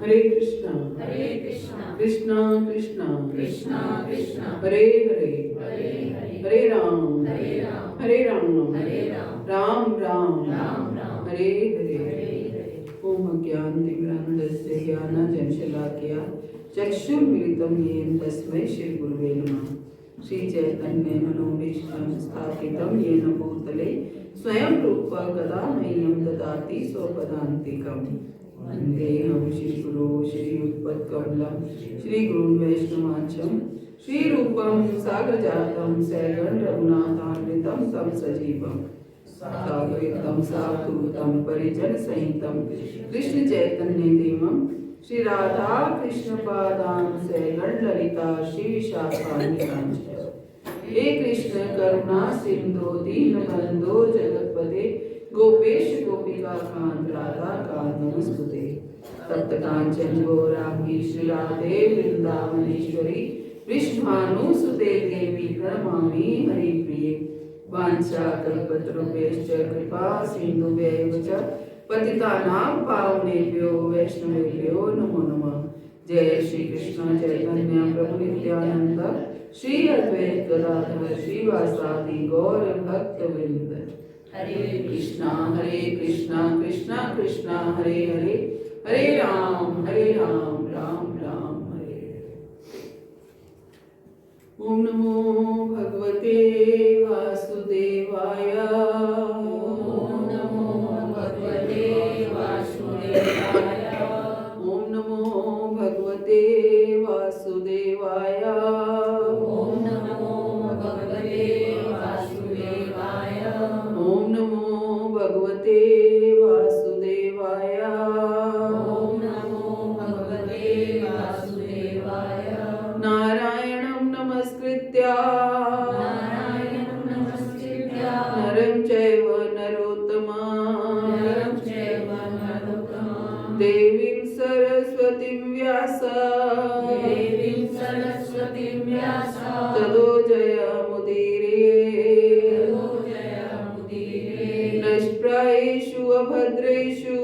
हरे कृष्णा कृष्णा कृष्णा हरे हरे हरे राम राम राम हरे हरे। ओम अज्ञानतिमिरान्धस्य ज्ञानाञ्जनशलाकया चक्षुर्मिलितं येन तस्मै श्रीगुरुवे नमः। श्रीचैतन्यमनोभीष्टं स्थापितं येन भूतले स्वयं रूपा कदा मह्यं ददाति स्वपदान्तिकम्। वन्देऽहं श्रीगुरो श्रीयुत्पत्कमलं श्रीगुरुन् वैष्णवांशं श्रीरूपं साग्रजातं सैगं रघुनाथान्वितं तं सजीवम् साद्वैतं सावधूतं परिजनसहितं कृष्ण चैतन्य देवं श्री राधा कृष्ण पादान् सैगं ललिता श्री विशाखान्वितांश्च। हे कृष्ण करुणा सिंधु दीनबंधो जगत्पते गोपेश गोपिका कांत राधा कांत नमस्तुते। तप्त कांचन गौरांगी श्री राधे वृंदावनेश्वरी विष्णुभानुसुते देवी प्रणमामि हरिप्रिये। वाञ्छाकल्पतरुभ्यश्च कृपा सिन्धुभ्यैव च पतितानां पावनेभ्यो वैष्णवेभ्यो नमो नमः। जय श्री कृष्ण चैतन्य प्रभु नित्यानंद श्री अद्वैत गदाधर श्रीवासादि गौर भक्त वृंद। हरे कृष्णा कृष्णा कृष्णा हरे हरे हरे राम राम राम हरे हरे। ओम नमो भगवते वासुदेवाय। ओम नमो भगवते वासुदेवाय। ओम नमो भगवते वासुदेवाय। ओम नमो भगवते वासुदेवाय। ओम नमो भगवते वासुदेवाय। ओम नमो भगवते वासुदेवाय। नारायणं नमस्कृत्य नरं चैव नरोत्तमं देवीं सरस्वतीं व्यास ततो जयमुदीरये। नष्प्रायेषु अभद्रेषु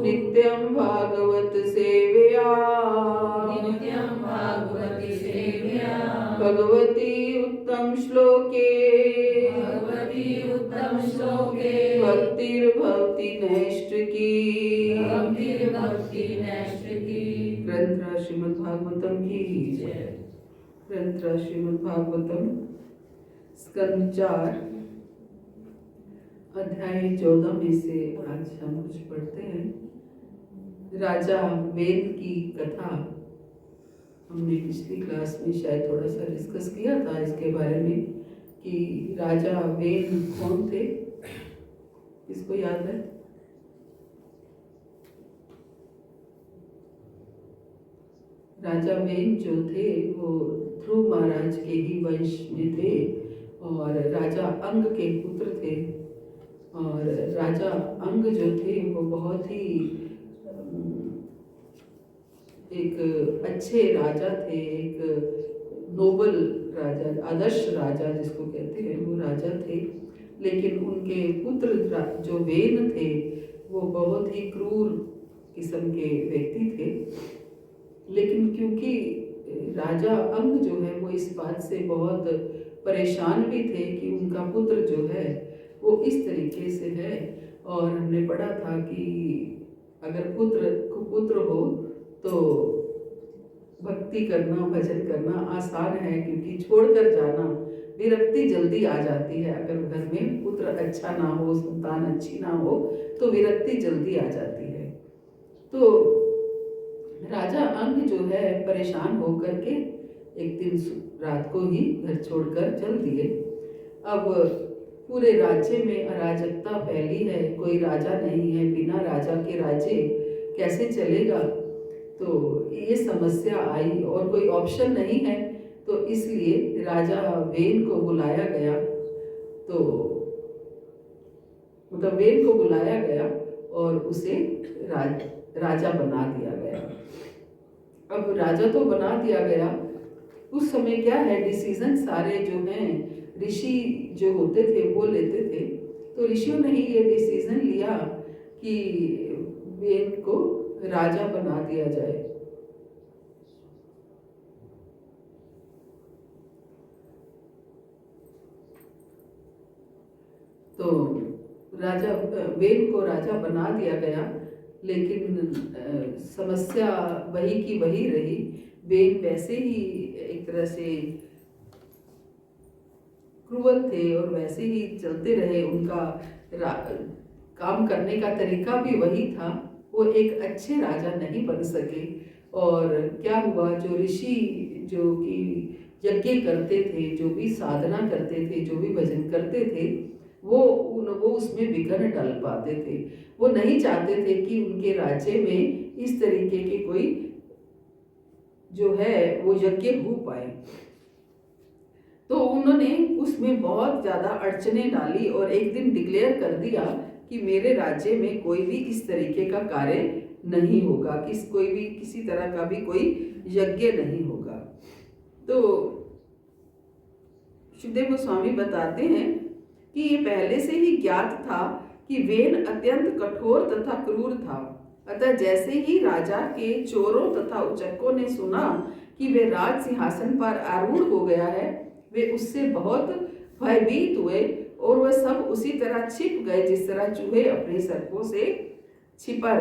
नित्यं भागवत सेवया भगवती उत्तम श्लोके भक्तिर्भवति नैष्ठिकी। ग्रंथ श्रीमद् भागवतम की जय। ग्रंथ श्रीमद् भागवतम स्कंद 4 अध्याय 14 में से आज हम कुछ पढ़ते हैं। राजा वेद की कथा हमने पिछली क्लास में शायद थोड़ा सा डिस्कस किया था इसके बारे में कि राजा वेद कौन थे, किसको याद है? राजा वेद जो थे वो ध्रुव महाराज के ही वंश में थे और राजा अंग के पुत्र थे। और राजा अंग जो थे वो बहुत ही एक अच्छे राजा थे, एक नोबल राजा, आदर्श राजा जिसको कहते हैं वो राजा थे। लेकिन उनके पुत्र जो वेद थे वो बहुत ही क्रूर किस्म के व्यक्ति थे। लेकिन क्योंकि राजा अंग जो है वो इस बात से बहुत परेशान भी थे कि उनका पुत्र जो है वो इस तरीके से है। और हमने पढ़ा था कि अगर पुत्र हो तो भक्ति करना, भजन करना आसान है, क्योंकि छोड़कर जाना विरक्ति जल्दी आ जाती है। अगर घर में पुत्र अच्छा ना हो, संतान अच्छी ना हो तो विरक्ति जल्दी आ जाती है। तो राजा अंग जो है परेशान होकर के एक दिन रात को ही घर छोड़कर चल दिए। अब पूरे राज्य में अराजकता फैली है, कोई राजा नहीं है, बिना राजा के राज्य कैसे चलेगा। तो ये समस्या आई और कोई ऑप्शन नहीं है, तो इसलिए राजा वेन को बुलाया गया। तो मतलब वेन को बुलाया गया और उसे राजा बना दिया गया। अब राजा तो बना दिया गया, उस समय क्या है डिसीजन सारे जो हैं ऋषि जो होते थे वो लेते थे। तो ऋषियों ने ही ये डिसीजन लिया कि वेन को राजा बना दिया जाए। तो राजा वेन को राजा बना दिया गया, लेकिन समस्या वही की वही रही। वेन वैसे ही एक तरह से क्रूअल थे और वैसे ही चलते रहे। उनका काम करने का तरीका भी वही था। वो एक अच्छे राजा नहीं बन सके। और क्या हुआ, जो ऋषि जो कि यज्ञ करते थे, जो भी साधना करते थे, जो भी भजन करते थे, वो उसमें विघ्न डाल पाते थे। वो नहीं चाहते थे कि उनके राज्य में इस तरीके के कोई जो है वो यज्ञ हो पाए। तो उन्होंने उसमें बहुत ज़्यादा अड़चने डाली और एक दिन डिक्लेयर कर दिया कि मेरे राज्य में कोई भी इस तरीके का कार्य नहीं होगा, कोई भी किसी तरह का भी कोई यज्ञ नहीं होगा। तो सुखदेव गोस्वामी बताते हैं कि ये पहले से ही ज्ञात था कि वेन अत्यंत कठोर तथा क्रूर था। अतः जैसे ही राजा के चोरों तथा उचक्कों ने सुना कि वे राज सिंहासन पर आरूढ़ हो गया है, वे उससे बहुत भयभीत हुए और वह सब उसी तरह छिप गए जिस तरह चूहे अपने सर्पों से छिपा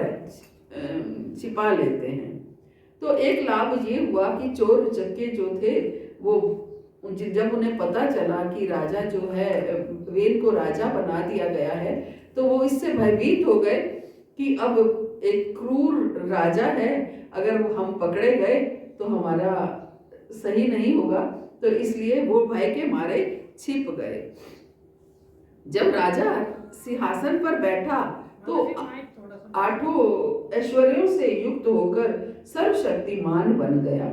लेते हैं। तो एक लाभ ये हुआ कि चोर उचक्के जो थे वो जब उन्हें पता चला कि राजा जो है वेन को राजा बना दिया गया है, तो वो इससे भयभीत हो गए कि अब एक क्रूर राजा है, अगर हम पकड़े गए तो हमारा सही नहीं होगा। तो इसलिए वो भय के मारे छिप गए। जब राजा सिंहासन पर बैठा तो आठों ऐश्वर्यों से युक्त होकर सर्वशक्तिमान बन गया,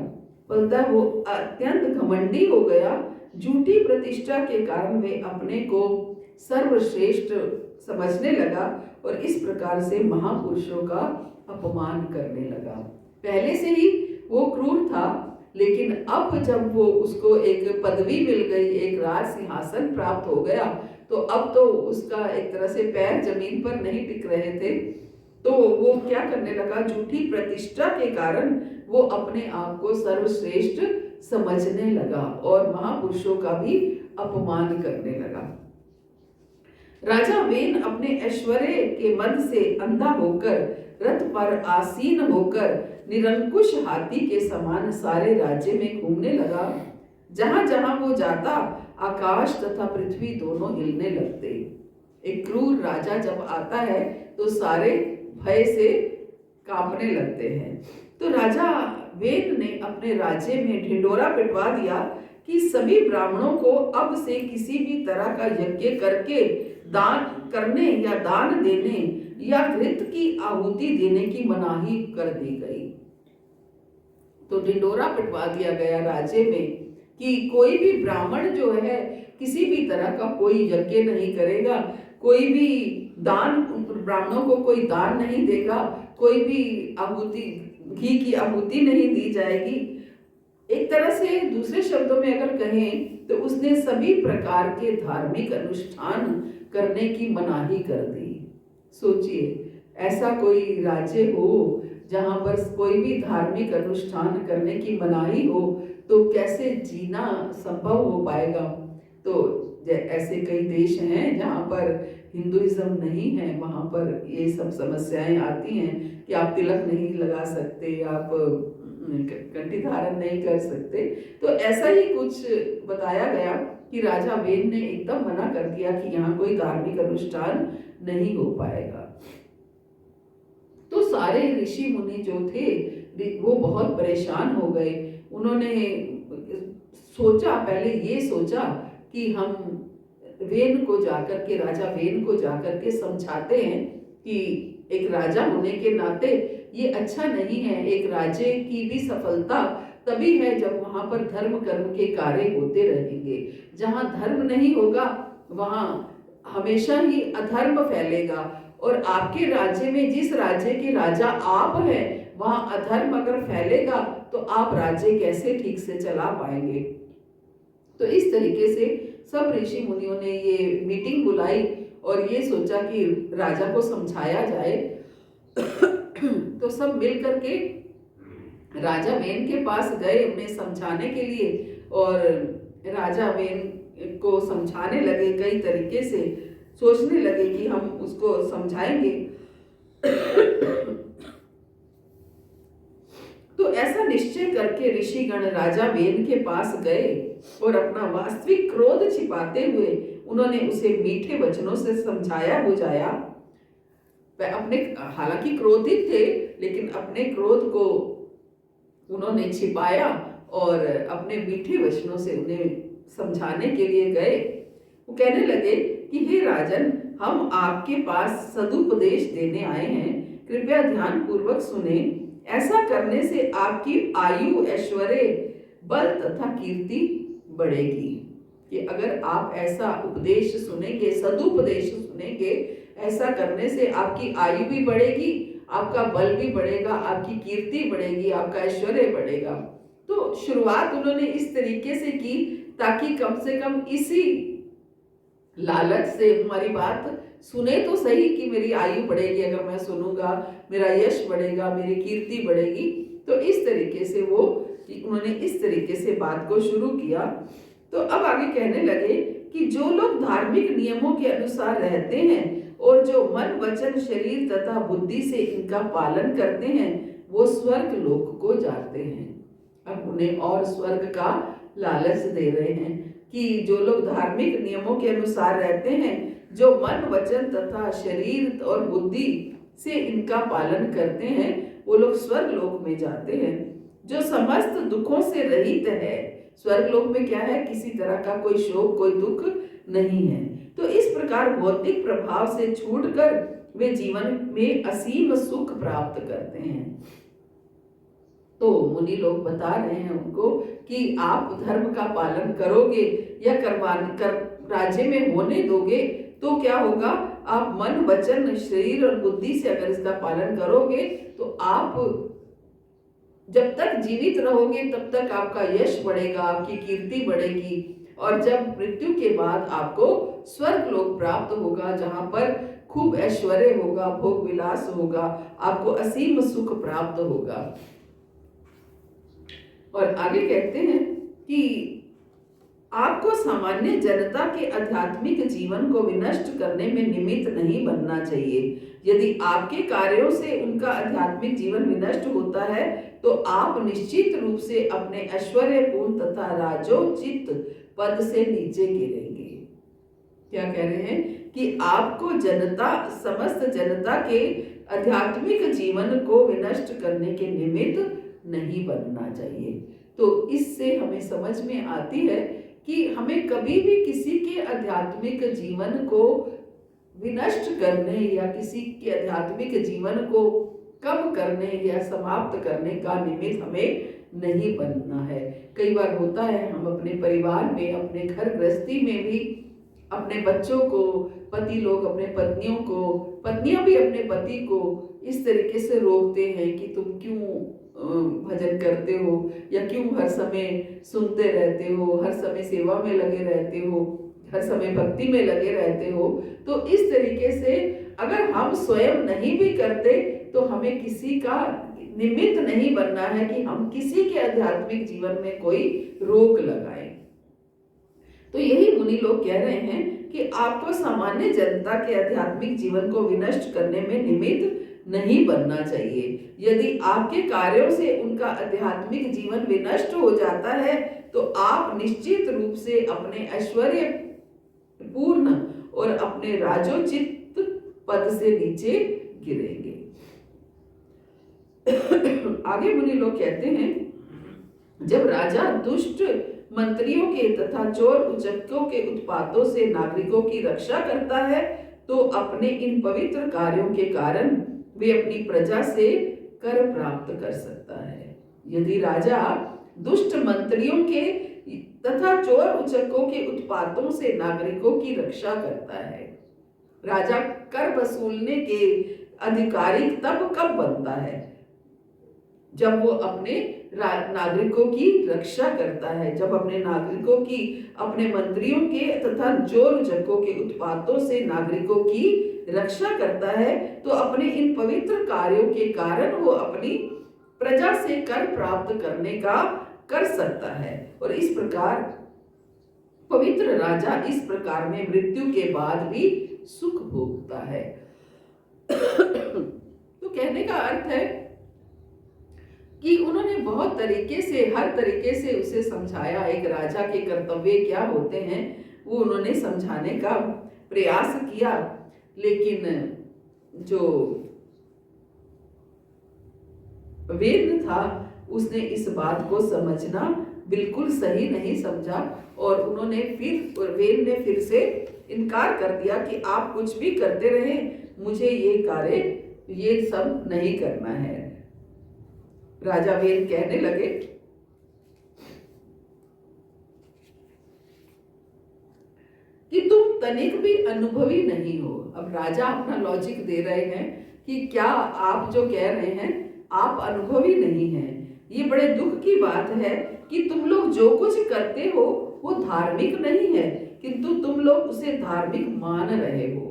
फलतः वो अत्यंत घमंडी हो गया। झूठी प्रतिष्ठा के कारण वे अपने को सर्वश्रेष्ठ समझने लगा और इस प्रकार से महापुरुषों का अपमान करने लगा। पहले से ही वो क्रूर था, लेकिन अब जब वो उसको एक पदवी मिल गई, एक राज सिंहासन प्राप्त हो गया, तो अब तो उसका एक तरह से पैर जमीन पर नहीं टिक रहे थे। तो वो क्या करने लगा, झूठी प्रतिष्ठा के कारण वो अपने आप को सर्वश्रेष्ठ समझने लगा और महापुरुषों का भी अपमान करने लगा। राजा वेन अपने ऐश्वर्य के मद से अंधा होकर रथ पर आसीन होकर निरंकुश हाथी के समान सारे राज्य में घूमने लगा। जहां जहां वो जाता आकाश तथा पृथ्वी दोनों हिलने लगते। एक क्रूर राजा जब आता है तो सारे भय से कांपने लगते हैं। तो राजा वेन ने अपने राज्य में ढिंढोरा पिटवा दिया कि सभी ब्राह्मणों को अब से किसी भी तरह का यज्ञ करके दान करने या दान देने या घृत की आहुति देने की मनाही कर दी गई। तो ढिंढोरा पिटवा दिया गया राज्य में कि कोई भी ब्राह्मण जो है किसी भी तरह का कोई यज्ञ नहीं करेगा, कोई भी दान, ब्राह्मणों को कोई दान नहीं देगा, कोई भी आहुति, घी की आहुति नहीं दी जाएगी। एक तरह से दूसरे शब्दों में अगर कहें तो उसने सभी प्रकार के धार्मिक अनुष्ठान करने की मनाही कर दी। सोचिए, ऐसा कोई राज्य हो जहां पर कोई भी धार्मिक अनुष्ठान करने की मनाही हो तो कैसे जीना संभव हो पाएगा। तो ऐसे कई देश हैं जहां पर हिंदुइज्म नहीं है, वहां पर ये सब समस्याएं आती हैं कि आप तिलक नहीं लगा सकते, आप कंठी धारण नहीं कर सकते। तो ऐसा ही कुछ बताया गया कि राजा वेन ने एकदम मना कर दिया कि यहाँ कोई धार्मिक अनुष्ठान नहीं हो पाएगा। तो सारे ऋषि मुनि जो थे वो बहुत परेशान हो गए। उन्होंने सोचा, पहले ये सोचा कि हम वेन को जाकर के, राजा वेन को जाकर के समझाते हैं कि एक राजा होने के नाते ये अच्छा नहीं है। एक राज्य की भी सफलता तभी है जब वहां पर धर्म कर्म के कार्य होते रहेंगे। जहां धर्म नहीं होगा वहां हमेशा ही अधर्म फैलेगा। और आपके राज्य में, जिस राज्य के राजा आप हैं, वहां अधर्म अगर फैलेगा तो आप राज्य कैसे ठीक से चला पाएंगे। तो इस तरीके से सब ऋषि मुनियों ने ये मीटिंग बुलाई और ये सोचा कि राजा को समझाया जाए तो सब मिल करके राजा वेन के पास गए उन्हें समझाने के लिए, और राजा वेन को समझाने लगे, कई तरीके से सोचने लगे कि हम उसको समझाएंगे। तो ऐसा निश्चय करके ऋषिगण राजा वेन के पास गए और अपना वास्तविक क्रोध छिपाते हुए उन्होंने उसे मीठे वचनों से समझाया बुझाया। अपने, हालांकि क्रोधित थे, लेकिन अपने क्रोध को उन्होंने छिपाया और अपने मीठे वचनों से उन्हें समझाने के लिए गए। वो कहने लगे कि हे राजन, हम आपके पास सदुपदेश देने आए हैं, कृपया ध्यान पूर्वक सुने। ऐसा करने से आपकी आयु, ऐश्वर्य, बल तथा कीर्ति बढ़ेगी। कि अगर आप ऐसा उपदेश सुनेंगे, सदुपदेश सुनेंगे, ऐसा करने से आपकी आयु भी बढ़ेगी, आपका बल भी बढ़ेगा, आपकी कीर्ति बढ़ेगी, आपका ऐश्वर्य बढ़ेगा। तो शुरुआत उन्होंने इस तरीके से की ताकि कम से कम इसी लालच से हमारी बात सुने तो सही कि मेरी आयु बढ़ेगी, अगर मैं सुनूंगा मेरा यश बढ़ेगा, मेरी कीर्ति बढ़ेगी। तो इस तरीके से उन्होंने इस तरीके से बात को शुरू किया। तो अब आगे कहने लगे कि जो लोग धार्मिक नियमों के अनुसार रहते हैं और जो मन, वचन, शरीर तथा बुद्धि से इनका पालन करते हैं, वो स्वर्ग लोक को जाते हैं। अब उन्हें और स्वर्ग का लालच दे रहे हैं कि जो लोग धार्मिक नियमों के अनुसार रहते हैं, जो मन, वचन तथा शरीर और बुद्धि से इनका पालन करते हैं, वो लोग स्वर्ग लोक में जाते हैं। जो समस्त दुखों से रहित है, स्वर्ग लोक में क्या है, किसी तरह का कोई शोक, कोई दुख नहीं है। तो इस प्रकार भौतिक प्रभाव से छूटकर वे जीवन में असीम सुख प्राप्त करते हैं। तो मुनि लोग बता रहे हैं उनको कि आप धर्म का पालन करोगे या राज्य में होने दोगे तो क्या होगा, आप मन, वचन, शरीर और बुद्धि से अगर इसका पालन करोगे तो आप जब तक जीवित रहोगे तब तक आपका यश बढ़ेगा, आपकी कीर्ति बढ़ेगी, और जब मृत्यु के बाद आपको स्वर्ग लोक प्राप्त होगा, जहां पर खूब ऐश्वर्य होगा, भोग विलास होगा, आपको असीम सुख प्राप्त होगा। और आगे कहते हैं कि आपको सामान्य जनता के आध्यात्मिक जीवन को विनष्ट करने में निमित्त नहीं बनना चाहिए। यदि आपके कार्यों से उनका आध्यात्मिक जीवन विनष्ट होता है तो आप निश्चित रूप से अपने ऐश्वर्यपूर्ण तथा राजोचित पद से नीचे गिरेंगे। क्या कह रहे हैं कि आपको समस्त जनता के आध्यात्मिक जीवन को विनष्ट करने के निमित्त नहीं बनना चाहिए। तो इससे हमें समझ में आती है कि हमें कभी भी किसी के आध्यात्मिक जीवन को विनष्ट करने या किसी के आध्यात्मिक जीवन को कम करने या समाप्त करने का निमित्त हमें नहीं बनना है। कई बार होता है, हम अपने परिवार में, अपने घर गृहस्थी में भी अपने बच्चों को, पति लोग अपने पत्नियों को, पत्नियां भी अपने पति को इस तरीके से रोकते हैं कि तुम क्यों भजन करते हो, या क्यों हर समय सुनते रहते हो, हर समय सेवा में लगे रहते हो, हर समय भक्ति में लगे रहते हो। तो इस तरीके से अगर हम स्वयं नहीं भी करते तो हमें किसी का निमित्त नहीं बनना है कि हम किसी के आध्यात्मिक जीवन में कोई रोक लगाएं। तो यही मुनि लोग कह रहे हैं कि आपको सामान्य जनता के आध्यात्मिक जीवन को विनष्ट करने में निमित्त नहीं बनना चाहिए। यदि आपके कार्यों से उनका आध्यात्मिक जीवन विनष्ट हो जाता है तो आप निश्चित रूप से अपने ऐश्वर्य पूर्ण और अपने राजोचित पद से नीचे गिरेंगे। आगे मुनि लोग कहते हैं, जब राजा दुष्ट मंत्रियों के तथा चोर उचक्कों के उत्पातों से नागरिकों की रक्षा करता है तो अपने इन पवित्र कार्यों के कारण वे अपनी प्रजा से कर प्राप्त कर सकता है। यदि राजा दुष्ट मंत्रियों के तथा चोर उचक्कों के उत्पातों से नागरिकों की रक्षा करता है, राजा कर वसूलने के अधिकारी तब कब बनता है, जब वो अपने नागरिकों की रक्षा करता है, जब अपने नागरिकों की, अपने मंत्रियों के तथा चोर उचक्कों के उत्पातों से नागरिकों की रक्षा करता है तो अपने इन पवित्र कार्यों के कारण वो अपनी प्रजा से कर प्राप्त करने का कर सकता है। और इस प्रकार पवित्र राजा इस प्रकार में मृत्यु के बाद भी सुख भोगता है। तो कहने का अर्थ है कि उन्होंने बहुत तरीके से, हर तरीके से उसे समझाया। एक राजा के कर्तव्य क्या होते हैं वो उन्होंने समझाने का प्रयास किया, लेकिन जो वेद था उसने इस बात को समझना बिल्कुल सही नहीं समझा और उन्होंने वेद ने फिर से इनकार कर दिया कि आप कुछ भी करते रहें, मुझे ये कार्य ये सब नहीं करना है। राजा वेद कहने लगे कि तुम तनिक भी अनुभवी नहीं हो। अब राजा अपना लॉजिक दे रहे हैं कि क्या आप जो कह रहे हैं आप अनुभवी नहीं हैं। ये बड़े दुख की बात है कि तुम लोग जो कुछ करते हो वो धार्मिक नहीं है, किंतु तुम लोग उसे धार्मिक मान रहे हो।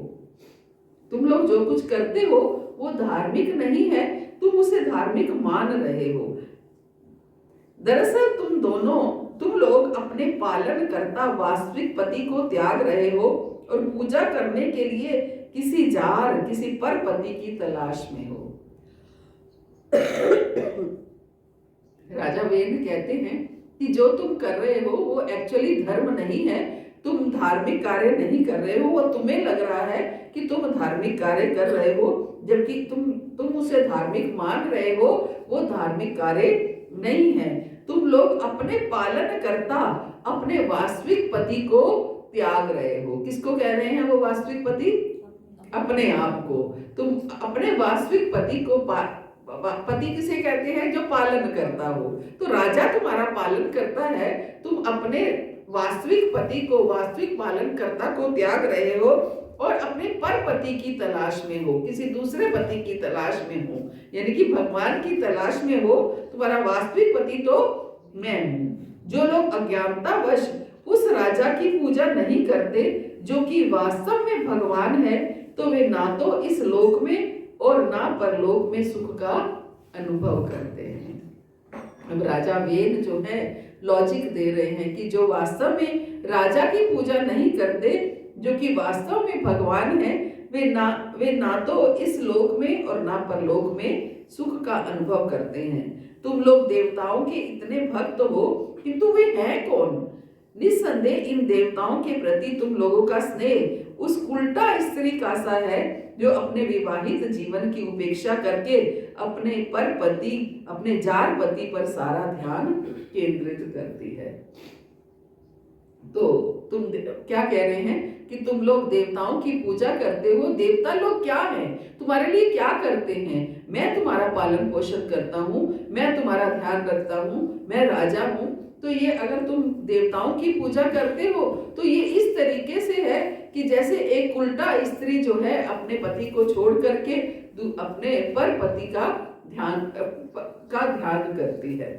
तुम लोग जो कुछ करते हो वो धार्मिक नहीं है, तुम उसे धार्मिक मान रहे हो। दरअसल तुम लोग अपने पालन करता वास्तविक पति को त्याग रहे हो और पूजा करने के लिए किसी पर पति की तलाश में हो। राजा वेद कहते हैं कि जो तुम कर रहे हो वो एक्चुअली धर्म नहीं है, तुम धार्मिक कार्य नहीं कर रहे हो। वो तुम्हें लग रहा है कि तुम धार्मिक कार्य कर रहे हो, जबकि तुम उसे धार्मिक मान रहे हो, वो धार्मिक कार्य नहीं है। तुम लोग अपने पालन करता अपने वास्तविक पति को त्याग रहे हो। किसको कह रहे हैं वो वास्तविक पति? अपने आप को। तुम अपने वास्तविक पति को पति किसे कहते हैं? जो पालन करता हो। तो राजा तुम्हारा पालन करता है, तुम अपने वास्तविक पति को, वास्तविक पालन करता को त्याग रहे हो और अपने पर पति की तलाश में हो, किसी दूसरे पति की तलाश में हो, यानी कि भगवान की तलाश में हो। तुम्हारा वास्तविक पति तो मैं हूं। जो लोग अज्ञानतावश उस राजा की पूजा नहीं करते जो कि वास्तव में भगवान है, तो वे ना तो इस लोक में और ना परलोक में सुख का अनुभव करते हैं। अब राजा वेद जो है लॉजिक दे रहे हैं कि जो वास्तव में राजा की पूजा नहीं करते, जो कि वास्तव में भगवान है, वे ना तो इस लोक में और ना परलोक में सुख का अनुभव करते हैं। तुम लोग देवताओं के इतने भक्त हो, किंतु वे हैं कौन? निस्संदेह इन देवताओं के प्रति तुम लोगों का स्नेह उस उल्टा स्त्री का सा है जो अपने विवाहित जीवन की उपेक्षा करके अपने पर पति, अपने जार पति पर सारा ध्यान केंद्रित करती है। तो तुम क्या कह रहे हैं कि तुम लोग देवताओं की पूजा करते हो। देवता लोग क्या हैं? तुम्हारे लिए क्या करते हैं? मैं तुम्हारा पालन पोषण करता हूँ, मैं तुम्हारा ध्यान रखता हूँ, मैं राजा हूँ। तो ये अगर तुम देवताओं की पूजा करते हो तो ये इस तरीके से है कि जैसे एक उल्टा स्त्री जो है अपने पति को छोड़ करके अपने पर पति का ध्यान करती है।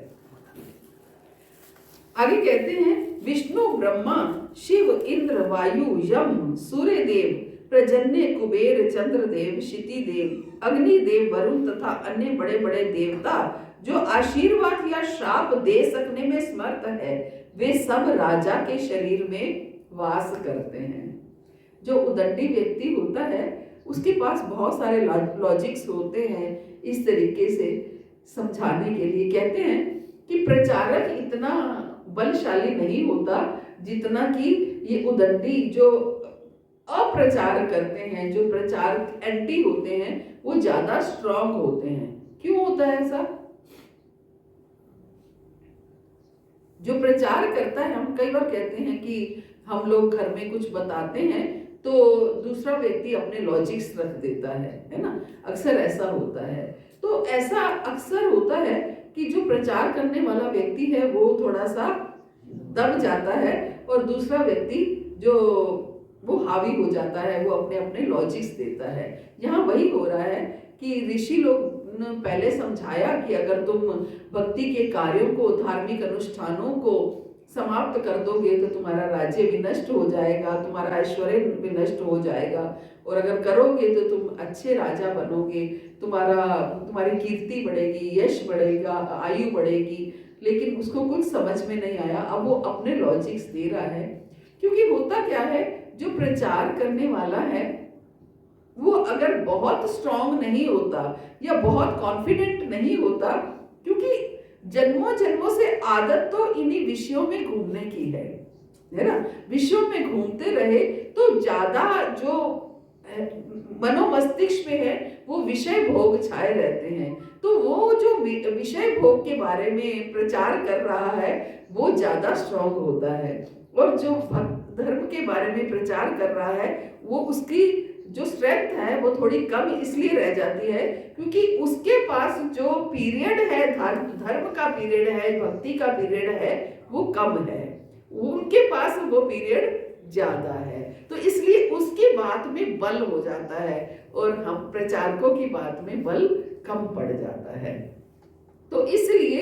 आगे कहते हैं विष्णु, ब्रह्मा, शिव, इंद्र, वायु, यम, सूर्य देव, प्रजन्य, कुबेर, चंद्रदेव, क्षिति देव, अग्नि देव, वरुण तथा अन्य बड़े बड़े देवता जो आशीर्वाद या श्राप दे सकने में समर्थ है, वे सब राजा के शरीर में वास करते हैं। जो उदंडी व्यक्ति होता है उसके पास बहुत सारे लॉजिक्स होते हैं इस तरीके से समझाने के लिए। कहते हैं कि प्रचारक इतना बलशाली नहीं होता जितना कि ये उदंडी जो अप्रचार करते हैं, जो प्रचार एंटी होते हैं, वो ज्यादा स्ट्रांग होते हैं। क्यों होता है ऐसा? जो प्रचार करता है, हम कई बार कहते हैं कि हम लोग घर में कुछ बताते हैं तो दूसरा व्यक्ति अपने लॉजिक्स रख देता है ना, अक्सर ऐसा होता है। तो ऐसा अक्सर होता है कि जो प्रचार करने वाला व्यक्ति है वो थोड़ा सा दब जाता है और दूसरा व्यक्ति जो वो हावी हो जाता है, वो अपने अपने लॉजिक्स देता है। यहाँ वही हो रहा है कि ऋषि लोग ने पहले समझाया कि अगर तुम भक्ति के कार्यों को, धार्मिक अनुष्ठानों को समाप्त कर दोगे तो तुम्हारा राज्य विनष्ट हो जाएगा, तुम्हारा ऐश्वर्य विनष्ट हो जाएगा। और अगर करोगे तो तुम अच्छे राजा बनोगे, तुम्हारी कीर्ति बढ़ेगी, यश बढ़ेगा, आयु बढ़ेगी। लेकिन उसको कुछ समझ में नहीं आया। अब वो अपने लॉजिक्स दे रहा है, क्योंकि होता क्या है, जो प्रचार करने वाला है वो अगर बहुत स्ट्रांग नहीं होता या बहुत कॉन्फिडेंट नहीं होता, क्योंकि जन्मों जन्मों से आदत तो इन्हीं विषयों में घूमने की है ना। विषयों में घूमते रहे तो ज्यादा जो मनोमस्तिष्क में है वो विषय भोग छाए रहते हैं। तो वो जो विषय भोग के बारे में प्रचार कर रहा है वो ज्यादा स्ट्रांग होता है, और जो धर्म के बारे में प्रचार कर रहा है वो उसकी जो स्ट्रेंथ है वो थोड़ी कम इसलिए रह जाती है क्योंकि उसके पास जो पीरियड है, धर्म का पीरियड है, भक्ति का पीरियड है, वो कम है, उनके पास वो पीरियड ज्यादा है। तो इसलिए उसकी बात में बल हो जाता है और हम प्रचारकों की बात में बल कम पड़ जाता है। तो इसलिए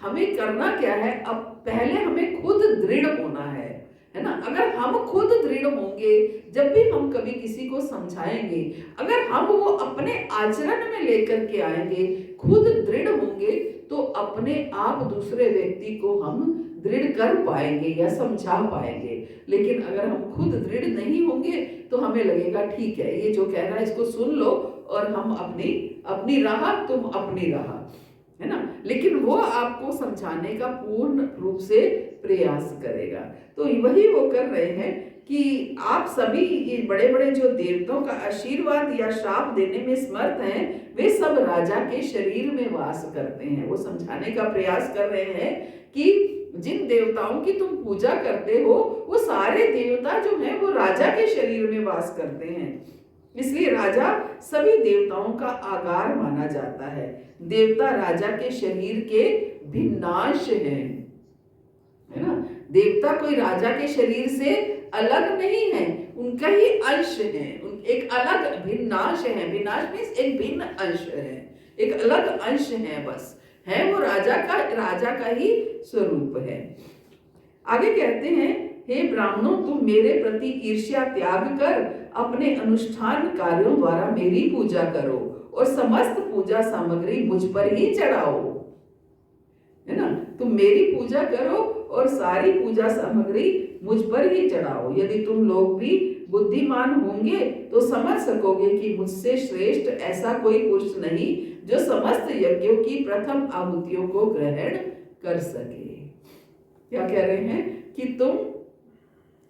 हमें करना क्या है, अब पहले हमें खुद दृढ़ होना है ना। अगर हम खुद दृढ़ होंगे, जब भी हम कभी किसी को समझाएंगे, अगर हम वो अपने आचरण में लेकर के आएंगे, खुद दृढ़ होंगे, तो अपने आप दूसरे व्यक्ति को हम दृढ़ कर पाएंगे या समझा पाएंगे। लेकिन अगर हम खुद दृढ़ नहीं होंगे तो हमें लगेगा ठीक है, ये जो कह रहा है इसको सुन लो और हम अपनी राह, तुम अपनी राह, है ना। लेकिन वो आपको समझाने का पूर्ण रूप से प्रयास करेगा। तो वही वो कर रहे हैं कि आप सभी ये बड़े बड़े जो देवताओं का आशीर्वाद या श्राप देने में समर्थ हैं, वे सब राजा के शरीर में वास करते हैं। वो समझाने का प्रयास कर रहे हैं कि जिन देवताओं की तुम पूजा करते हो वो सारे देवता जो हैं वो राजा के शरीर में वास करते हैं। इसलिए राजा सभी देवताओं का आगार माना जाता है। देवता राजा के शरीर के भिन्नांश हैं, है ना। देवता कोई राजा के शरीर से अलग नहीं है, उनका ही अंश है, एक अलग भिन्नांश है। भिन्नांश मीन्स एक भिन्न अंश है, एक अलग अंश है, बस है वो राजा का ही स्वरूप है। आगे कहते हैं, हे ब्राह्मणों, तुम मेरे प्रति ईर्ष्या त्याग कर अपने अनुष्ठान कार्यों द्वारा मेरी पूजा करो और समस्त पूजा सामग्री मुझ पर ही चढ़ाओ, है ना। तुम मेरी पूजा करो और सारी पूजा सामग्री मुझ पर ही चढ़ाओ। यदि तुम लोग भी बुद्धिमान होंगे तो समझ सकोगे कि मुझसे श्रेष्ठ ऐसा कोई पुरुष नहीं जो समस्त यज्ञों की प्रथम आहुतियों को ग्रहण कर सके। क्या कह रहे हैं कि तुम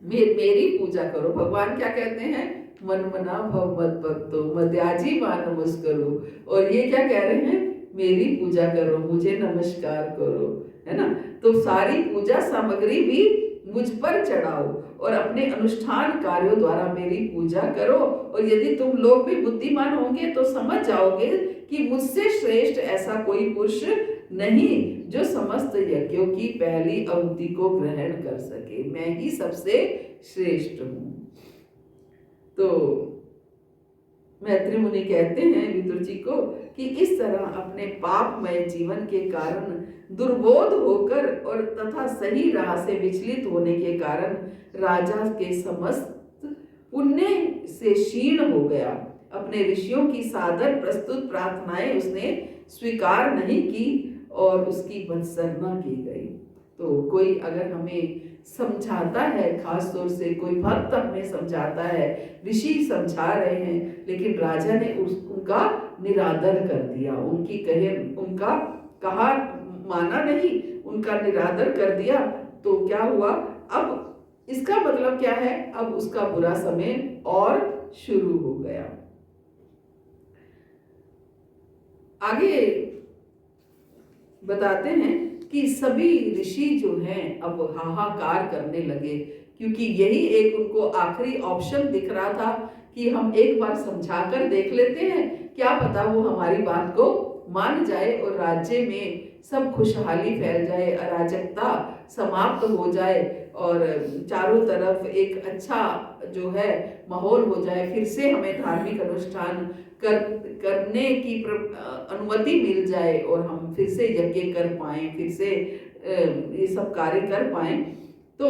मेरी पूजा करो। भगवान क्या कहते हैं, मन मना भव मत भक्तो मद्याजी मान नमस्करो। और ये क्या कह रहे हैं, मेरी पूजा करो, मुझे नमस्कार करो, है ना। तो सारी पूजा सामग्री भी मुझ पर चढ़ाओ और अपने अनुष्ठान कार्यों द्वारा मेरी पूजा करो। और यदि तुम लोग भी बुद्धिमान होंगे तो समझ जाओगे कि मुझसे श्रेष्ठ ऐसा कोई पुरुष नहीं जो समस्त यज्ञों की पहली आहुति को ग्रहण कर सके। मैं ही सबसे श्रेष्ठ हूं। तो मैत्री मुनि कहते हैं विदुर जी को कि इस तरह अपने पापमय जीवन के कारण दुर्बोध होकर और तथा सही राह से विचलित होने के कारण राजा के समस्त पुण्य से क्षीण हो गया। अपने ऋषियों की सादर प्रस्तुत प्रार्थनाएं उसने स्वीकार नहीं की और उसकी बदसरना की गई। तो कोई अगर हमें समझाता है, खास तौर से कोई भक्त हमें समझाता है, ऋषि समझा रहे हैं, लेकिन राजा ने उनका निरादर कर दिया, उनका कहा माना नहीं, उनका निरादर कर दिया, तो क्या हुआ, अब इसका मतलब क्या है, अब उसका बुरा समय और शुरू हो गया। आगे बताते हैं कि सभी ऋषि जो हैं अब हाहाकार करने लगे, क्योंकि यही एक उनको आखिरी ऑप्शन दिख रहा था कि हम एक बार समझा कर देख लेते हैं, क्या पता वो हमारी बात को मान जाए और राज्य में सब खुशहाली फैल जाए, अराजकता समाप्त हो जाए और चारों तरफ एक अच्छा जो है माहौल हो जाए, फिर से हमें धार्मिक अनुष्ठान करने की अनुमति मिल जाए और हम फिर से यज्ञ कर पाएं, फिर से ये सब कार्य कर पाए। तो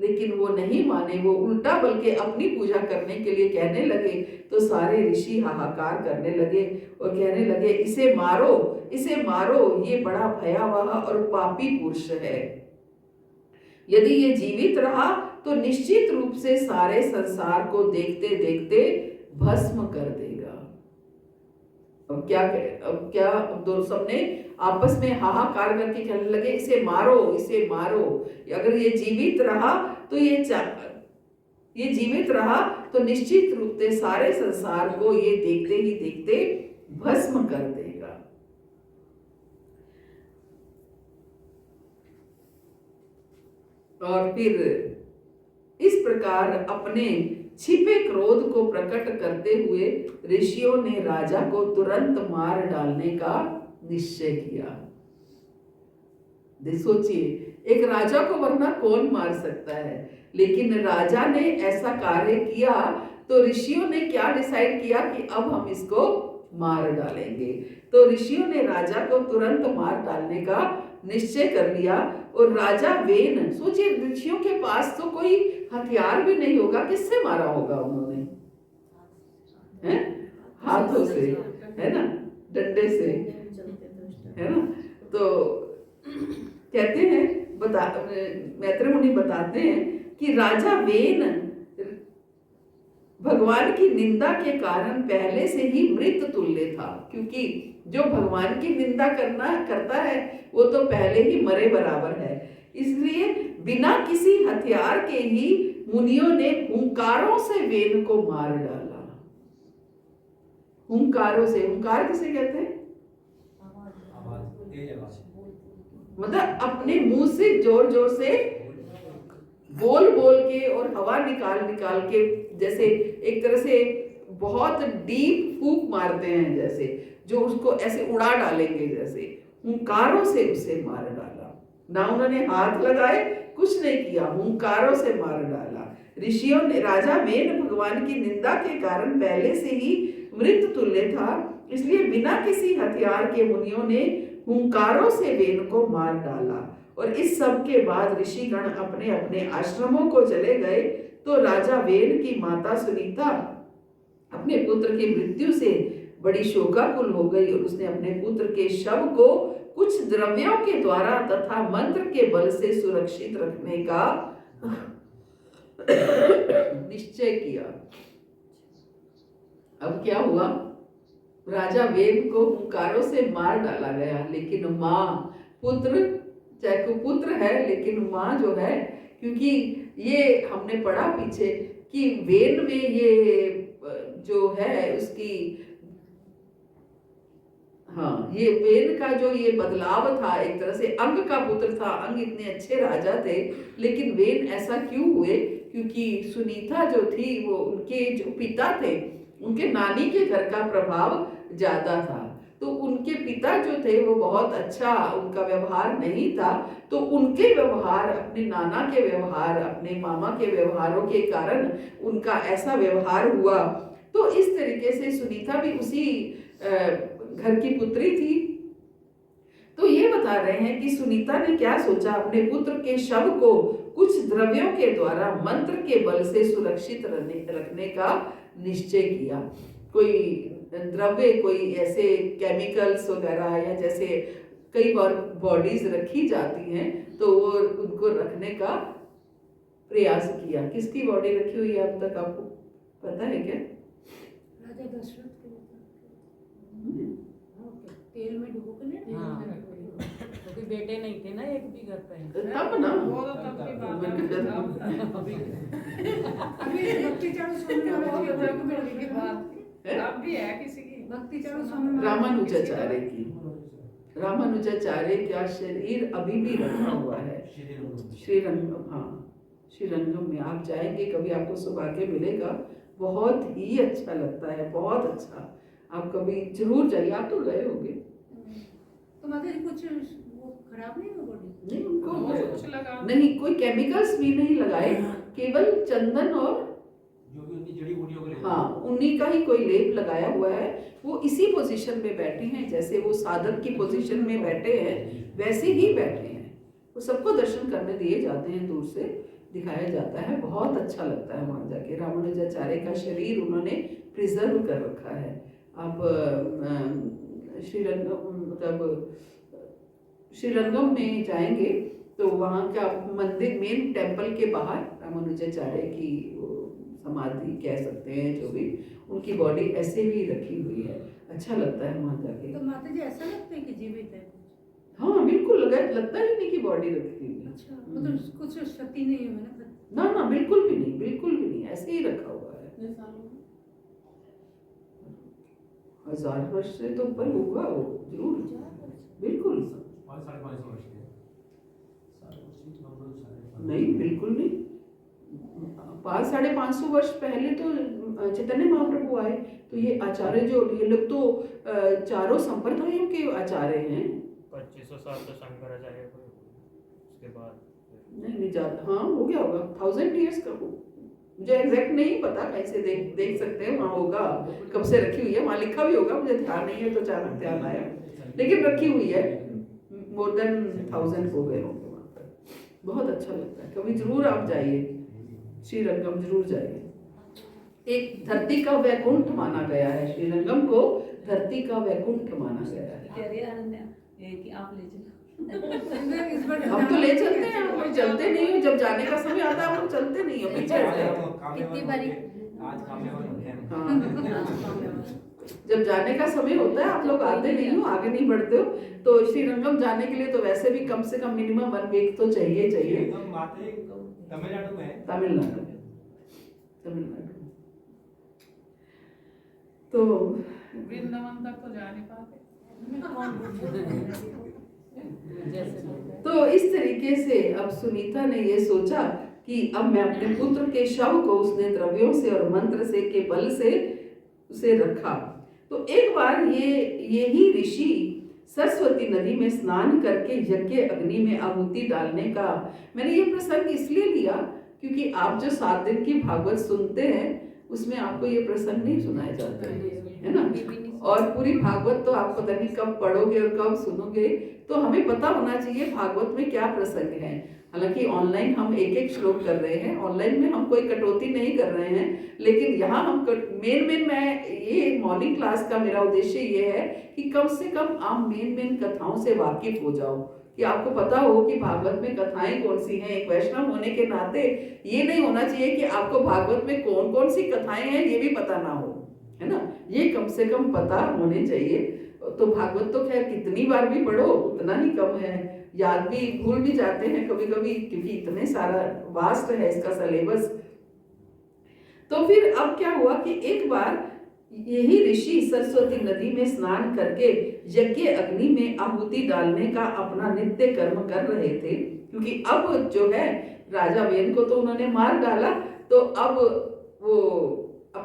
लेकिन वो नहीं माने, वो उल्टा बल्कि अपनी पूजा करने के लिए कहने लगे। तो सारे ऋषि हाहाकार करने लगे और कहने लगे इसे मारो, इसे मारो, ये बड़ा भयावह और पापी पुरुष है। यदि ये जीवित रहा तो निश्चित रूप से सारे संसार को देखते देखते भस्म कर देगा। अब क्या दो सबने आपस में हाहाकार करके कहने लगे इसे मारो, इसे मारो। अगर ये जीवित रहा तो ये जीवित रहा तो निश्चित रूप से सारे संसार को ये देखते ही देखते भस्म कर देगा। और फिर इस प्रकार अपने छिपे क्रोध को प्रकट करते हुए ऋषियों ने राजा को तुरंत मार डालने का निश्चय किया। सोचिए, एक राजा को वरना कौन मार सकता है, लेकिन राजा ने ऐसा कार्य किया तो ऋषियों ने क्या डिसाइड किया कि अब हम इसको मार डालेंगे। तो ऋषियों ने राजा को तुरंत मार डालने का निश्चय कर लिया। और राजा वेन, सोचिए ऋषियों के पास तो कोई हथियार भी नहीं होगा, किससे मारा होगा उन्होंने? हैं? हाथों से, है ना, डंडे से, है ना। तो कहते हैं, मैत्रेय मुनि बताते हैं कि राजा वेन भगवान की निंदा के कारण पहले से ही मृत तुल्य था, क्योंकि जो भगवान की निंदा करता है वो तो पहले ही मरे बराबर है। इसलिए बिना किसी हथियार के ही मुनियों ने हुंकारों से वेन को मार डाला। हुंकारों से, हुंकार किसे कहते हैं? मतलब अपने मुंह से जोर जोर से बोल बोल के और हवा निकाल निकाल के, जैसे एक तरह से बहुत डीप फूंक मारते हैं, जैसे जो उसको ऐसे उड़ा डालेंगे, जैसे हुंकारों से उसे मार डाला। ना उन्होंने हाथ लगाए, कुछ नहीं किया, हुंकारों से मार डाला। ऋषियों ने, राजा वेन भगवान की निंदा के कारण पहले से ही मृत तुल्य था, इसलिए बिना किसी हथियार के मुनियों ने हुंकारों से वेन को मार डाला। और इस सब के बाद ऋषिगण अपने अपने आश्रमों को चले गए। तो राजा वेन की माता सुनीता अपने पुत्र की मृत्यु से बड़ी शोकाकुल हो गई और उसने अपने पुत्र के शव को कुछ द्रव्यों के द्वारा तथा मंत्र के बल से सुरक्षित रखने का निश्चय किया। अब क्या हुआ? राजा वेन को हुंकारों से मार डाला गया, लेकिन माँ, पुत्र, चाहे को पुत्र है लेकिन माँ जो है, क्योंकि ये हमने पढ़ा पीछे कि वेन में ये जो है उसकी, हाँ, ये वेन का जो ये बदलाव था, एक तरह से अंग का पुत्र था। अंग इतने अच्छे राजा थे, लेकिन वेन ऐसा क्यों हुए? क्योंकि सुनीता जो थी वो उनके जो पिता थे, उनके नानी के घर का प्रभाव ज्यादा था। तो उनके पिता जो थे वो बहुत अच्छा, उनका व्यवहार नहीं था। तो उनके व्यवहार, अपने नाना के व्यवहार, अपने मामा के व्यवहारों के कारण उनका ऐसा व्यवहार हुआ। तो इस तरीके से सुनीता भी उसी घर की पुत्री थी। तो ये बता रहे हैं कि सुनीता ने क्या सोचा, अपने पुत्र के शव को कुछ द्रव्यों के द्वारा मंत्र के बल से सुरक्षित रखने का निश्चय किया। कोई द्रव्य, कोई ऐसे केमिकल्स वगैरह, या जैसे कई बार बॉडीज रखी जाती हैं तो वो उनको रखने का प्रयास किया। किसकी बॉडी रखी हुई है अब तक आपको पता है क्या? राजा दशरथ के तेल में डुबो के क्योंकि बेटे नहीं थे ना एक भी घर पे, तब ना वो तो तब की बात है। अभी भक्ति चालू सुनने वाले की बात अब भी है, किसी की भक्ति चालू सुनने रामानुजाचार्य की, रामानुजाचार्य का शरीर अभी भी रखा हुआ है श्रीरंगम। हाँ, श्रीरंगम में आप जाएंगे कभी, आपको सौभाग्य मिलेगा, बहुत ही अच्छा लगता है, बहुत अच्छा। आप कभी जरूर जाइए, आप तो गए होंगे। तो माता जी कुछ वो खराब नहीं हुआ बॉडी? नहीं, उनको कुछ लगा नहीं, कोई केमिकल्स भी नहीं लगाए, केवल चंदन और जो भी उनकी जड़ी बूटियों को, हाँ, उन्हीं का ही कोई लेप लगाया हुआ है। वो इसी पोजीशन में बैठे हैं, जैसे वो साधक की पोजीशन में बैठे हैं वैसे ही बैठे हैं। वो सबको दर्शन करने दिए जाते हैं, दूर से दिखाया जाता है, बहुत अच्छा लगता है वहाँ जाके। रामानुजाचार्य का शरीर उन्होंने प्रिजर्व कर रखा है। आप श्रीरंगम में जाएंगे तो वहाँ का मंदिर, मेन टेम्पल के बाहर रामानुजाचार्य की समाधि कह सकते हैं, जो भी उनकी बॉडी ऐसे भी रखी हुई है। अच्छा लगता है वहाँ जाके। तो माता जी ऐसा लगता है कि जीवित है? हाँ बिल्कुल, लगता ही नहीं कि बॉडी रखी हुई है। अच्छा, मतलब कुछ क्षति नहीं है ना? ना ना, बिल्कुल भी नहीं, बिल्कुल भी नहीं, ऐसे ही रखा हुआ है। 1000 वर्ष से तो ऊपर होगा वो, जरूर, बिल्कुल। 500-550 वर्ष के नहीं, बिल्कुल नहीं। 500-550 वर्ष पहले तो चैतन्य महाप्रभु आए, तो ये आचार्य जो ये लोग तो चारों संप्रदायों के आचार्य हैं। 2500 साल तो शंकराचार्य को, उसके बाद नहीं ज्यादा, हाँ हो गया होगा, 1000 years का हो, मुझे एग्जैक्ट नहीं पता, कैसे देख सकते हैं, वहाँ होगा, कब से रखी हुई है, वहाँ लिखा भी होगा, मुझे ध्यान नहीं है तो अचानक ध्यान आया, लेकिन रखी हुई है, मोर देन 1000 हो गए होंगे वहाँ पर। बहुत अच्छा लगता है, कभी जरूर आप जाइए, श्रीरंगम जरूर जाइए। एक धरती का वैकुंठ माना गया है, श्रीरंगम को धरती का वैकुंठ माना गया है। हम तो ले चलते हैं, हम लोग चलते नहीं हो, जब जाने का समय आता है हम लोग चलते नहीं हो, पीछे हटते हैं। कितनी बारी? हाँ, जब जाने का समय होता है आप लोग आते नहीं हो, आगे नहीं बढ़ते हो। तो श्रीरंगम जाने के लिए तो वैसे भी कम से कम मिनिमम 1 वीक तो चाहिए। तमिलनाडु में, तमिलनाडु तो वृंदावन तक तो जा नहीं पाते। तो इस तरीके से अब सुनीता ने ये सोचा कि अब मैं अपने पुत्र के शव को, उसने द्रव्यों से और मंत्र से के बल से उसे रखा। तो एक बार यही ऋषि सरस्वती नदी में स्नान करके यज्ञ अग्नि में आहुति डालने का, मैंने ये प्रसंग इसलिए लिया क्योंकि आप जो 7 दिन की भागवत सुनते हैं उसमें आपको ये प्रसंग नहीं सुनाए जाते है ना, और पूरी भागवत तो आप पता नहीं कब पढ़ोगे और कब सुनोगे, तो हमें पता होना चाहिए भागवत में क्या प्रसंग है। हालांकि ऑनलाइन हम एक श्लोक कर रहे हैं, ऑनलाइन में हम कोई कटौती नहीं कर रहे हैं, लेकिन यहाँ हम मेन मैं ये मॉर्निंग क्लास का मेरा उद्देश्य ये है कि कम से कम आप मेन कथाओं से वाकिफ हो जाओ, कि आपको पता हो कि भागवत में कथाएं कौन सी हैं। एक वैष्णव होने के नाते ये नहीं होना चाहिए कि आपको भागवत में कौन कौन सी कथाएं हैं ये भी पता ना हो, है ना, ये कम से कम पता होने चाहिए। तो भागवत तो खैर कितनी बार भी पढ़ो उतना ही कम है, याद भी भूल भी जाते हैं कभी कभी, क्योंकि इतने सारा वास्ट है इसका सिलेबस। तो फिर अब क्या हुआ कि एक बार यही ऋषि सरस्वती नदी में स्नान करके यज्ञ अग्नि में आहुति डालने का अपना नित्य कर्म कर रहे थे, क्योंकि अब जो है राजा वेन को तो उन्होंने मार डाला, तो अब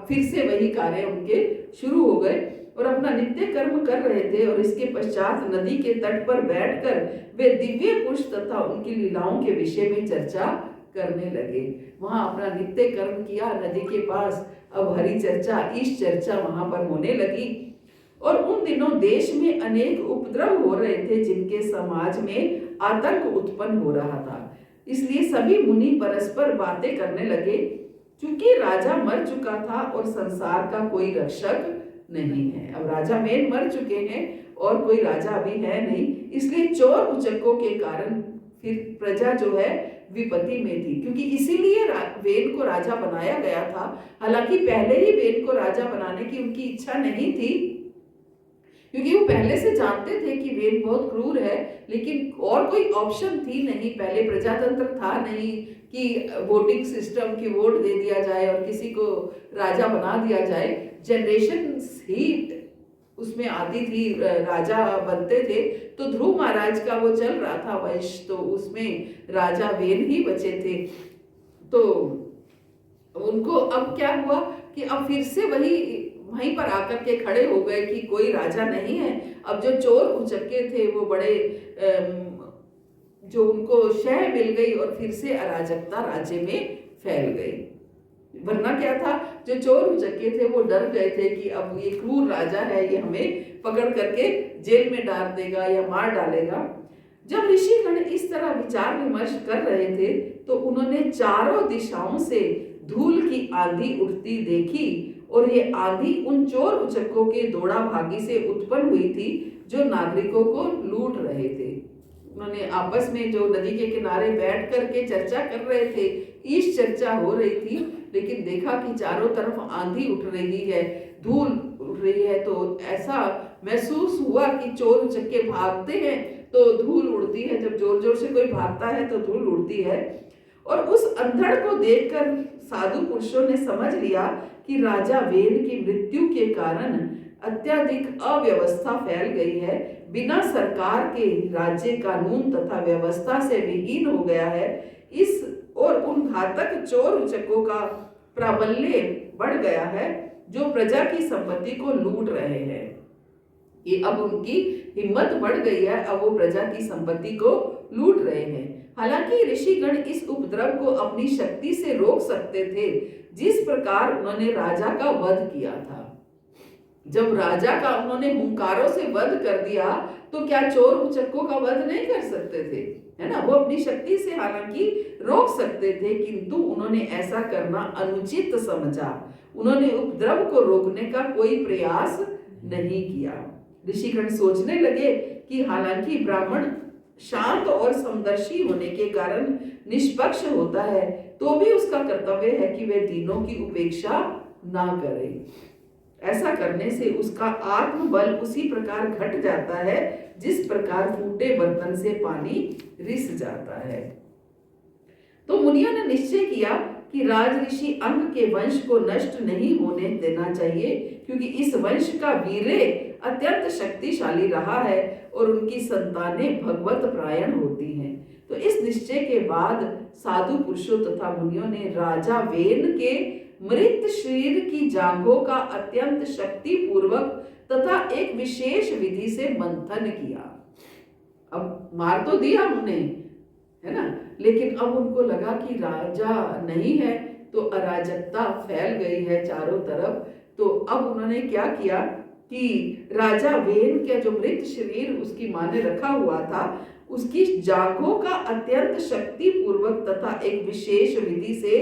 फिर से वही कार्य उनके शुरू हो गए और अपना नित्य कर्म कर रहे थे। और इसके पश्चात नदी के तट पर बैठकर वे दिव्य पुरुष तथा उनकी लीलाओं के विषय में चर्चा करने लगे। वहां अपना नित्य कर्म किया नदी के पास, अब हरि चर्चा, ईश चर्चा वहां पर होने लगी। और उन दिनों देश में अनेक उपद्रव हो रहे थे जिनके समाज में आतंक उत्पन्न हो रहा था, इसलिए सभी मुनि परस्पर बातें करने लगे। क्योंकि राजा मर चुका था और संसार का कोई रक्षक नहीं है, अब राजा मेन मर चुके हैं और कोई राजा अभी है नहीं, इसलिए चोर उचक्कों के कारण फिर प्रजा जो है विपत्ति में थी। क्योंकि इसीलिए वेन को राजा बनाया गया था, हालांकि पहले ही वेन को राजा बनाने की उनकी इच्छा नहीं थी, क्योंकि वो पहले से जानते थे कि वेन बहुत क्रूर है, लेकिन और कोई ऑप्शन थी नहीं। पहले प्रजातंत्र था नहीं कि वोटिंग सिस्टम की वोट दे दिया जाए और किसी को राजा बना दिया जाए। जनरेशन ही उसमें आती थी, राजा बनते थे। तो ध्रुव महाराज का वो चल रहा था वंश, तो उसमें राजा वेन ही बचे थे। तो उनको अब क्या हुआ कि अब फिर से वहीं पर आकर के खड़े हो गए कि कोई राजा नहीं है। अब जो चोर उचक्के थे वो बड़े जो उनको शह मिल गई और फिर से अराजकता राज्य में फैल गई। वरना क्या था, जो चोर उचक्के थे वो डर गए थे कि अब ये क्रूर राजा है, ये हमें पकड़ करके जेल में डाल देगा या मार डालेगा। जब ऋषिगण इस तरह विचार विमर्श कर रहे थे तो उन्होंने चारों दिशाओं से धूल की आंधी उठती देखी, और ये आंधी उन चोर उचक्कों के दौड़ा भागी से उत्पन्न हुई थी जो नागरिकों को लूट रहे थे। उन्होंने आपस में जो नदी के किनारे बैठ करके चर्चा कर रहे थे, ईश चर्चा हो रही थी, लेकिन देखा कि चारों तरफ आंधी उठ रही है, धूल उठ रही है, तो ऐसा महसूस हुआ कि चोर उचक्के भागते हैं तो धूल उड़ती है, जब जोर जोर से कोई भागता है तो धूल उड़ती है। और उस अंधड़ को देखकर साधु पुरुषों ने समझ लिया कि राजा वेन की मृत्यु के कारण अत्यधिक अव्यवस्था फैल गई है, बिना सरकार के राज्य कानून तथा व्यवस्था से विहीन हो गया है। इस और उन घातक चोर उचक्कों का प्राबल्य बढ़ गया है जो प्रजा की संपत्ति को लूट रहे हैं। ये अब उनकी हिम्मत बढ़ गई है, अब वो प्रजा की संपत्ति को लूट रहे हैं। हालांकि ऋषिगण इस उपद्रव को अपनी शक्ति से रोक सकते थे, जिस प्रकार उन्होंने राजा का वध किया था। जब राजा का उन्होंने हुंकारों से वध कर दिया तो क्या चोर उचक्कों का वध नहीं कर सकते थे, है ना? वो अपनी शक्ति से हालांकि रोक सकते थे, किंतु उन्होंने ऐसा करना अनुचित समझा। उन्होंने उपद्रव को रोकने का कोई प्रयास नहीं किया। ऋषिगण सोचने लगे कि हालांकि ब्राह्मण शांत और समदर्शी होने के कारण निष्पक्ष होता है, तो भी उसका कर्तव्य है कि वह दीनों की उपेक्षा ना करे। ऐसा करने से उसका आत्मबल उसी प्रकार घट जाता है जिस प्रकार फूटे बर्तन से पानी रिस जाता है। तो मुनियों ने निश्चय किया कि राजऋषि अंग के वंश को नष्ट नहीं होने देना चाहिए, क्योंकि इस वंश का वीर्य अत्यंत शक्तिशाली रहा है और उनकी संतानें भगवत प्रायण होती हैं। तो इस निश्चय के बाद साधु पुरुषों तथा मुनियों ने राजा वेन के मृत शरीर की जांघों का अत्यंत शक्ति पूर्वक तथा एक विशेष विधि से मंथन किया। अब मार तो दिया हमने, है ना, लेकिन अब उनको लगा कि राजा नहीं है, तो अराजकता फैल गई है चारों तरफ। तो अब उन्होंने क्या किया कि राजा वेन का जो मृत शरीर उसकी मां ने रखा हुआ था, उसकी जांघों का अत्यंत शक्ति पूर्वक तथा एक विशेष विधि से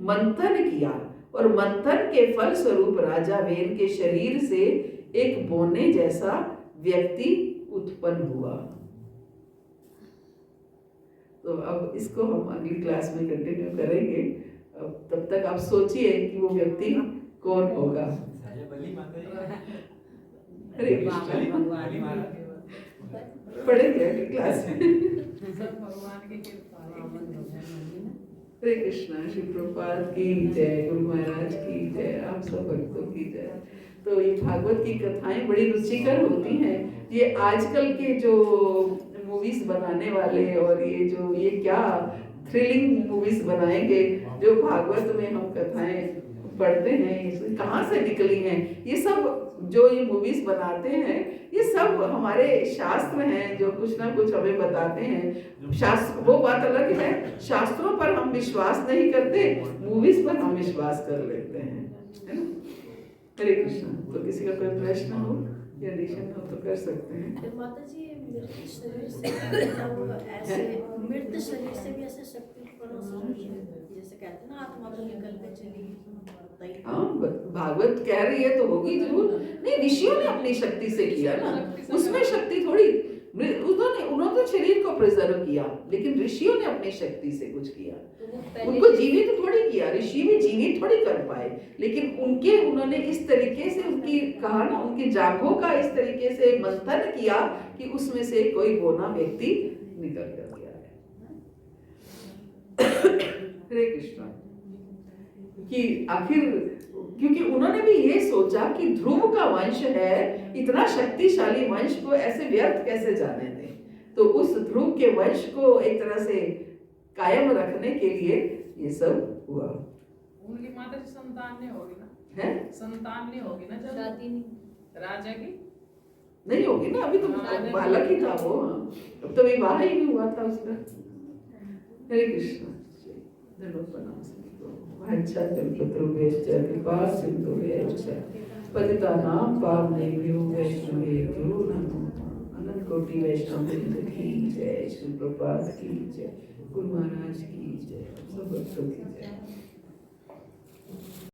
मंथन किया, और मंथन के फल स्वरूप राजा वेन के शरीर से एक बोने जैसा व्यक्ति उत्पन्न हुआ। तो अब इसको हम अगली क्लास में कंटिन्यू करेंगे। अब तब तक आप सोचिए कि वो व्यक्ति कौन होगा। हरे कृष्ण, पढ़ेंगे अगली क्लास में। हरे कृष्णा, श्री प्रभुपाद की जय, गुरु महाराज की जय, आप सब भक्तों की जय। तो ये भागवत की कथाएं बड़ी रुचिकर होती हैं। ये आजकल के जो मूवीज बनाने वाले और ये क्या थ्रिलिंग मूवीज बनाएंगे, जो भागवत में हम कथाएं पढ़ते हैं, ये कहाँ से निकली हैं? ये सब जो ये मूवीज बनाते हैं, ये सब हमारे शास्त्र हैं जो कुछ ना कुछ हमें बताते हैं। शास्त्र वो बात अलग है, शास्त्रों पर हम विश्वास नहीं करते, मूवीज पर हम विश्वास कर लेते हैं, है ना? हरे कृष्ण। तो किसी का कोई प्रश्न हो या एडिशन हो तो कर सकते हैं। माता जी, मृत शरीर से भी ऐसे शक्ति उत्पन्न हो सकती है, जैसे कहते हैं ना आत्मा तो निकल के चली। हाँ, भागवत कह रही है तो होगी जरूर। नहीं, ऋषियों ने अपनी शक्ति से किया ना, उसमें शक्ति थोड़ी, उन्होंने तो शरीर को प्रिजर्व किया, लेकिन ऋषियों ने अपनी शक्ति से कुछ किया। उनको जीवित थोड़ी किया, ऋषि भी जीवित थोड़ी कर पाए, लेकिन उन्होंने इस तरीके से उनकी कहा ना, उनकी जांघों का इस तरीके से मंथन किया कि उसमें से कोई बोना व्यक्ति निकल कर गया है। हरे कृष्ण। कि आखिर क्योंकि उन्होंने भी ये सोचा कि ध्रुव का वंश है, इतना शक्तिशाली वंश को ऐसे व्यर्थ कैसे जाने दें, तो उस ध्रुव के वंश को एक तरह से कायम रखने के लिए ये सब हुआ। उनकी माता की संतान नहीं होगी ना, है संतान नहीं होगी ना, जब शादी राजा की नहीं होगी ना, अभी तो बालक ही था वो, अब तो विवाह ही नहीं हुआ था उसका। हरे कृष्ण। अच्छा कृपा सिंधु पतितानां पावनेभ्यो वैष्णवेभ्यो नमो नमः। अनंत कोटि वैष्णव वृंद की जय, श्री प्रभुपाद की जय, गुरु महाराज की जय, सब भक्तों की जय।